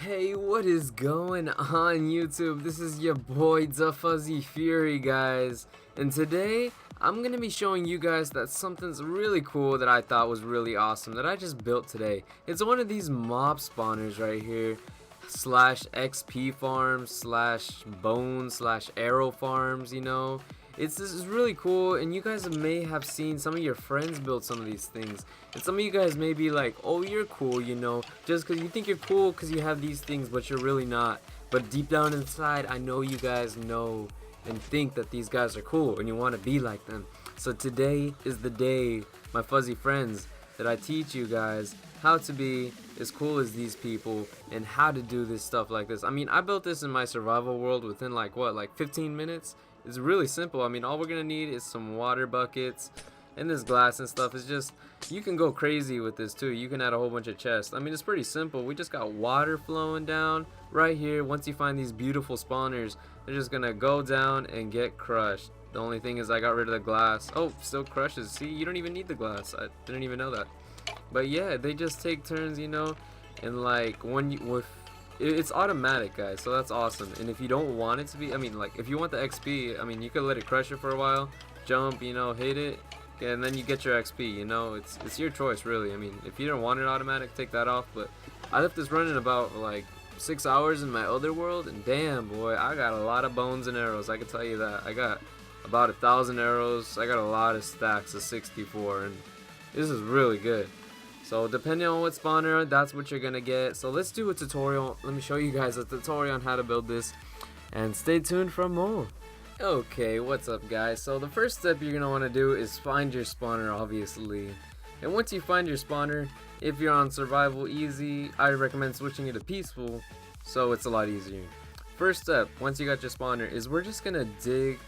Hey, what is going on YouTube? This is your boy the Fuzzy Fury, guys, and today I'm gonna be showing you guys that something's really cool that I thought was really awesome that I just built today. It's one of these mob spawners right here, slash XP farms, slash bone, slash arrow farms, you know. This is really cool, and you guys may have seen some of your friends build some of these things, and some of you guys may be like, oh, you're cool, you know, just because you think you're cool because you have these things, but you're really not. But deep down inside, I know you guys know and think that these guys are cool and you want to be like them. So today is the day, my fuzzy friends, that I teach you guys how to be as cool as these people and how to do this stuff like this. I mean, I built this in my survival world within like 15 minutes. It's really simple. I mean, all we're gonna need is some water buckets and this glass and stuff. Is just, you can go crazy with this too. You can add a whole bunch of chests. I mean, it's pretty simple. We just got water flowing down right here. Once you find these beautiful spawners, they're just gonna go down and get crushed. The only thing is I got rid of the glass. Oh, still crushes. See, you don't even need the glass. I didn't even know that. But yeah, they just take turns, you know, and like it's automatic, guys, so that's awesome. And if you don't want it to be, I mean, like, if you want the XP, I mean, you could let it crush it for a while, jump, you know, hit it, and then you get your XP, you know. It's your choice, really. I mean, if you don't want it automatic, take that off. But I left this running about like 6 hours in my other world, and damn, boy, I got a lot of bones and arrows, I can tell you that. I got about 1,000 arrows. I got a lot of stacks of 64, and this is really good. So depending on what spawner, that's what you're gonna get. So let's do a tutorial. Let me show you guys a tutorial on how to build this, and stay tuned for more. Okay, what's up, guys? So the first step you're gonna want to do is find your spawner, obviously. And once you find your spawner, if you're on survival easy, I recommend switching it to peaceful, so it's a lot easier. First step, once you got your spawner, is we're just gonna dig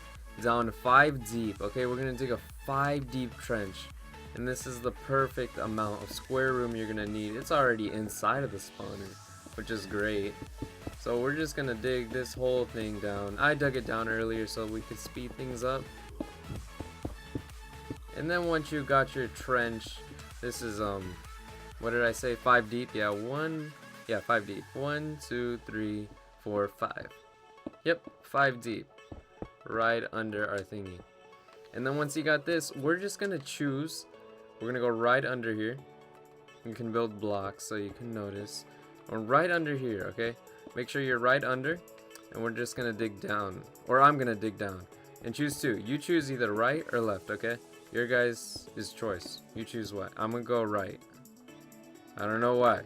down 5 deep. Okay, we're gonna dig a 5 deep trench. And this is the perfect amount of square room you're gonna need. It's already inside of the spawner, which is great. So we're just gonna dig this whole thing down. I dug it down earlier so we could speed things up. And then once you got your trench, this is what did I say, 5 deep? Yeah, 5 deep. 1, 2, 3, 4, 5. Yep, 5 deep, right under our thingy. And then once you got this, we're just gonna choose. We're gonna go right under here. You can build blocks so you can notice. Or right under here, okay? Make sure you're right under, and we're just gonna dig down. Or I'm gonna dig down. And choose 2. You choose either right or left, okay? Your guys' choice. You choose what? I'm gonna go right. I don't know why,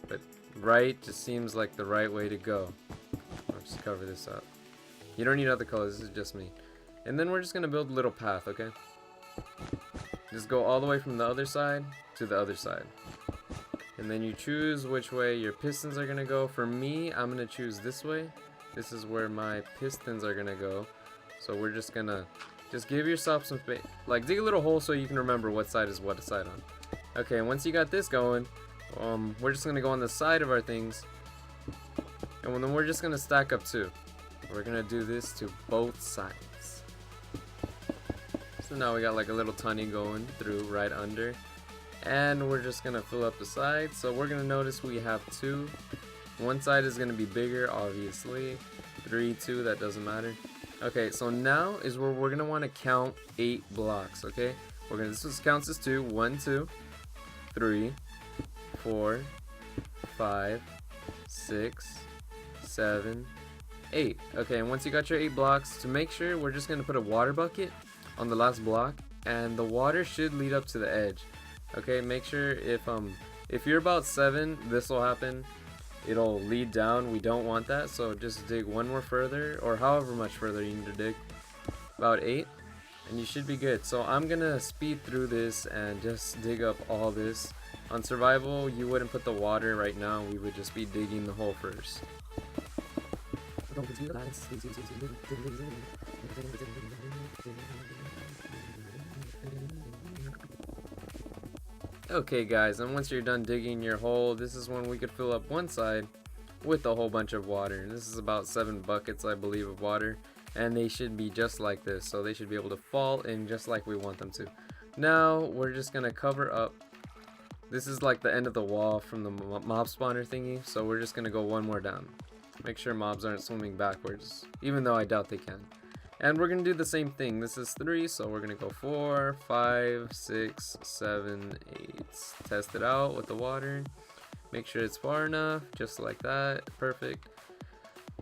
but right just seems like the right way to go. I'll just cover this up. You don't need other colors, this is just me. And then we're just gonna build a little path, okay? Just go all the way from the other side to the other side. And then you choose which way your pistons are gonna go. For me, I'm gonna choose this way. This is where my pistons are gonna go. So we're just gonna give yourself some space. Like, dig a little hole so you can remember what side is what side on. Okay, once you got this going, we're just gonna go on the side of our things. And then we're just gonna stack up 2. We're gonna do this to both sides. So now we got like a little tunnel going through right under, and we're just gonna fill up the sides. So we're gonna notice we have 2. One side is gonna be bigger, obviously. 3, 2, that doesn't matter. Okay, so now is where we're gonna want to count 8 blocks. Okay, this counts as 2. 1, 2, 3, 4, 5, 6, 7, 8. Okay, and once you got your 8 blocks, to make sure, we're just gonna put a water bucket on the last block, and the water should lead up to the edge. Okay, make sure if you're about 7, this will happen. It'll lead down. We don't want that, so just dig one more further, or however much further you need to dig, about 8, and you should be good. So I'm gonna speed through this and just dig up all this. On survival, you wouldn't put the water right now, we would just be digging the hole first. Okay, guys, and once you're done digging your hole, this is when we could fill up one side with a whole bunch of water. And this is about 7 buckets, I believe, of water, and they should be just like this, so they should be able to fall in just like we want them to. Now we're just gonna cover up This is like the end of the wall from the mob spawner thingy, so we're just gonna go one more down. Make sure mobs aren't swimming backwards, even though I doubt they can. And we're gonna do the same thing. This is 3, so we're gonna go 4, 5, 6, 7, 8. Test it out with the water. Make sure it's far enough, just like that. Perfect.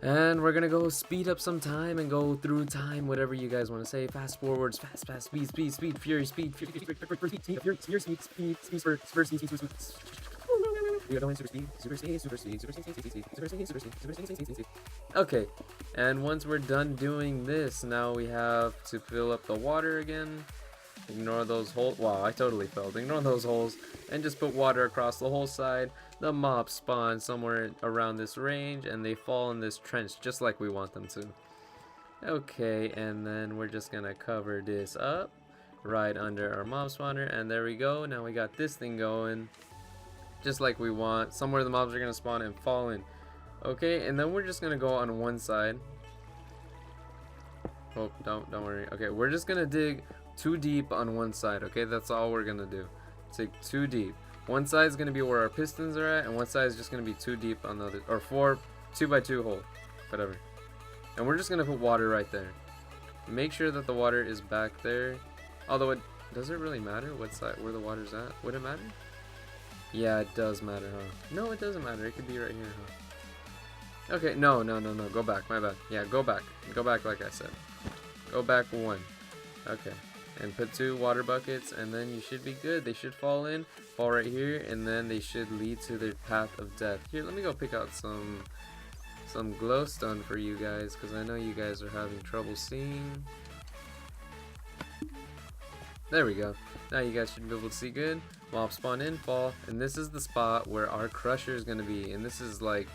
And we're gonna go speed up some time and go through time, whatever you guys want to say. Fast forwards, fast, speed, fury, speed, Okay, and once we're done doing this, now we have to fill up the water again. Ignore those holes. Wow, I totally failed. Ignore those holes and just put water across the whole side. The mobs spawn somewhere around this range and they fall in this trench just like we want them to. Okay, and then we're just gonna cover this up right under our mob spawner, and there we go. Now we got this thing going just like we want. Somewhere the mobs are gonna spawn and fall in. Okay, and then we're just gonna go on one side. Oh, don't worry. Okay, we're just gonna dig 2 deep on one side. Okay, that's all we're gonna do. Dig 2 deep. One side is gonna be where our pistons are at, and one side is just gonna be 2 deep on the other, or 4 2x2 hole, whatever. And we're just gonna put water right there. Make sure that the water is back there. Although does it really matter what side where the water's at? Would it matter? Yeah, it does matter, huh? No, it doesn't matter. It could be right here, huh? Okay, no. Go back. My bad. Yeah, go back. Go back like I said. Go back 1. Okay. And put 2 water buckets, and then you should be good. They should fall right here, and then they should lead to their path of death. Here, let me go pick out some glowstone for you guys, because I know you guys are having trouble seeing. There we go. Now you guys should be able to see good. Mob spawn in, fall, and this is the spot where our crusher is going to be. And this is like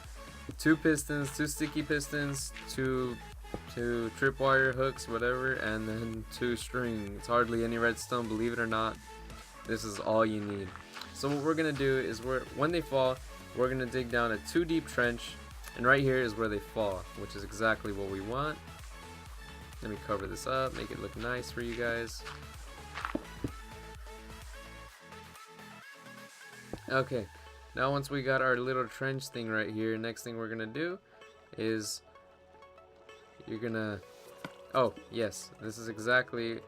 2 pistons, 2 sticky pistons, 2 tripwire hooks, whatever, and then 2 string. It's hardly any redstone, believe it or not. This is all you need. So what we're gonna do is when they fall, we're gonna dig down a 2 deep trench, and right here is where they fall, which is exactly what we want. Let me cover this up, make it look nice for you guys. Okay, now once we got our little trench thing right here, next thing we're gonna do is oh yes, this is exactly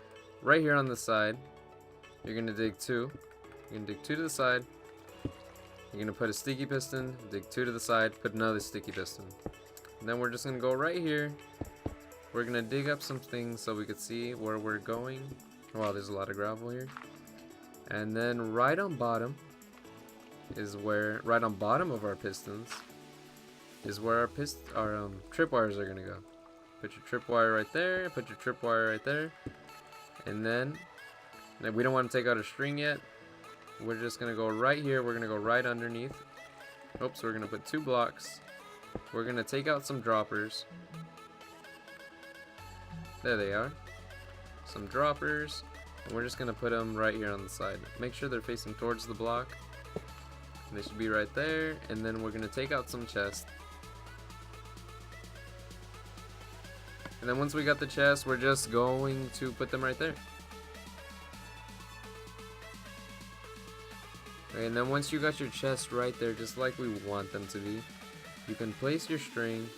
right here on the side. You're gonna dig 2. You're gonna dig 2 to the side. You're gonna put a sticky piston, dig 2 to the side, put another sticky piston. And then we're just gonna go right here. We're gonna dig up some things so we could see where we're going. Wow, there's a lot of gravel here. And then right on bottom of our pistons is where our tripwires are gonna go. Put your tripwire right there, put your tripwire right there, and then we don't want to take out a string yet. We're just gonna go right here. We're gonna go right underneath. Oops, we're gonna put 2 blocks. We're gonna take out some droppers. There they are. Some droppers, and we're just gonna put them right here on the side. Make sure they're facing towards the block. And they should be right there. And then we're gonna take out some chests. And then once we got the chest, we're just going to put them right there. Okay, and then once you got your chest right there, just like we want them to be, you can place your string.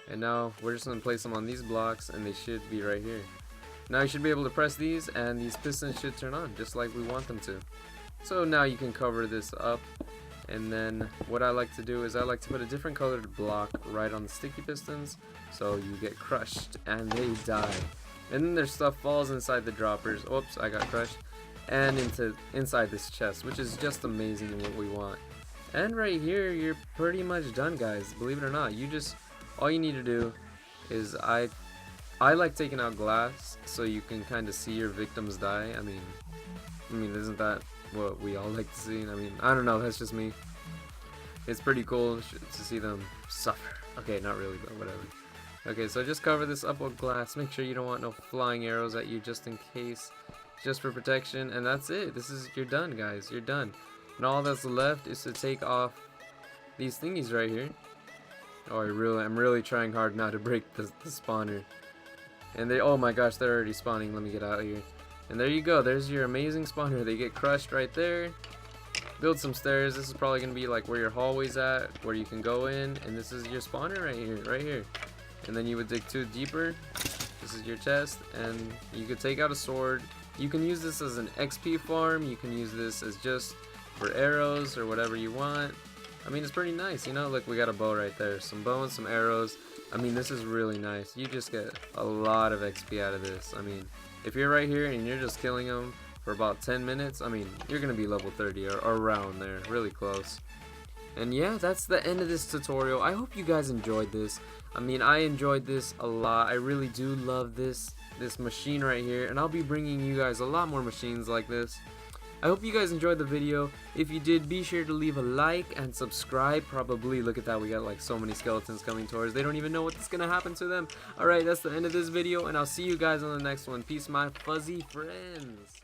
And now we're just going to place them on these blocks, and they should be right here. Now you should be able to press these, and these pistons should turn on, just like we want them to. So now you can cover this up. And then what I like to do is I like to put a different colored block right on the sticky pistons, so you get crushed and they die. And then their stuff falls inside the droppers. Oops, I got crushed. And inside this chest, which is just amazing and what we want. And right here, you're pretty much done, guys. Believe it or not, all you need to do is I like taking out glass so you can kind of see your victims die. I mean, isn't that what we all like to see? I mean, I don't know, that's just me. It's pretty cool to see them suffer. Okay, not really, but whatever. Okay, so just cover this up with glass. Make sure you don't want no flying arrows at you, just in case, just for protection. And that's it. You're done, guys. You're done. And all that's left is to take off these thingies right here. Oh, I'm really trying hard not to break the spawner. And oh my gosh, they're already spawning. Let me get out of here. And there you go. There's your amazing spawner. They get crushed right there. build some stairs. This is probably gonna be like where your hallway's at, where you can go in, and this is your spawner right here. And then you would dig 2 deeper. This is your chest, and you could take out a sword. You can use this as an XP farm. You can use this as just for arrows or whatever you want. I mean, it's pretty nice, you know. Look, we got a bow right there, some bow and some arrows. I mean, this is really nice. You just get a lot of XP out of this. I mean, if you're right here and you're just killing them for about 10 minutes, I mean, you're gonna be level 30 or around there, really close. And yeah, that's the end of this tutorial. I hope you guys enjoyed this. I mean, I enjoyed this a lot. I really do love this machine right here, and I'll be bringing you guys a lot more machines like this. I hope you guys enjoyed the video. If you did, be sure to leave a like and subscribe. Probably, look at that, we got like so many skeletons coming towards. They don't even know what's gonna happen to them. Alright, that's the end of this video, and I'll see you guys on the next one. Peace, my fuzzy friends.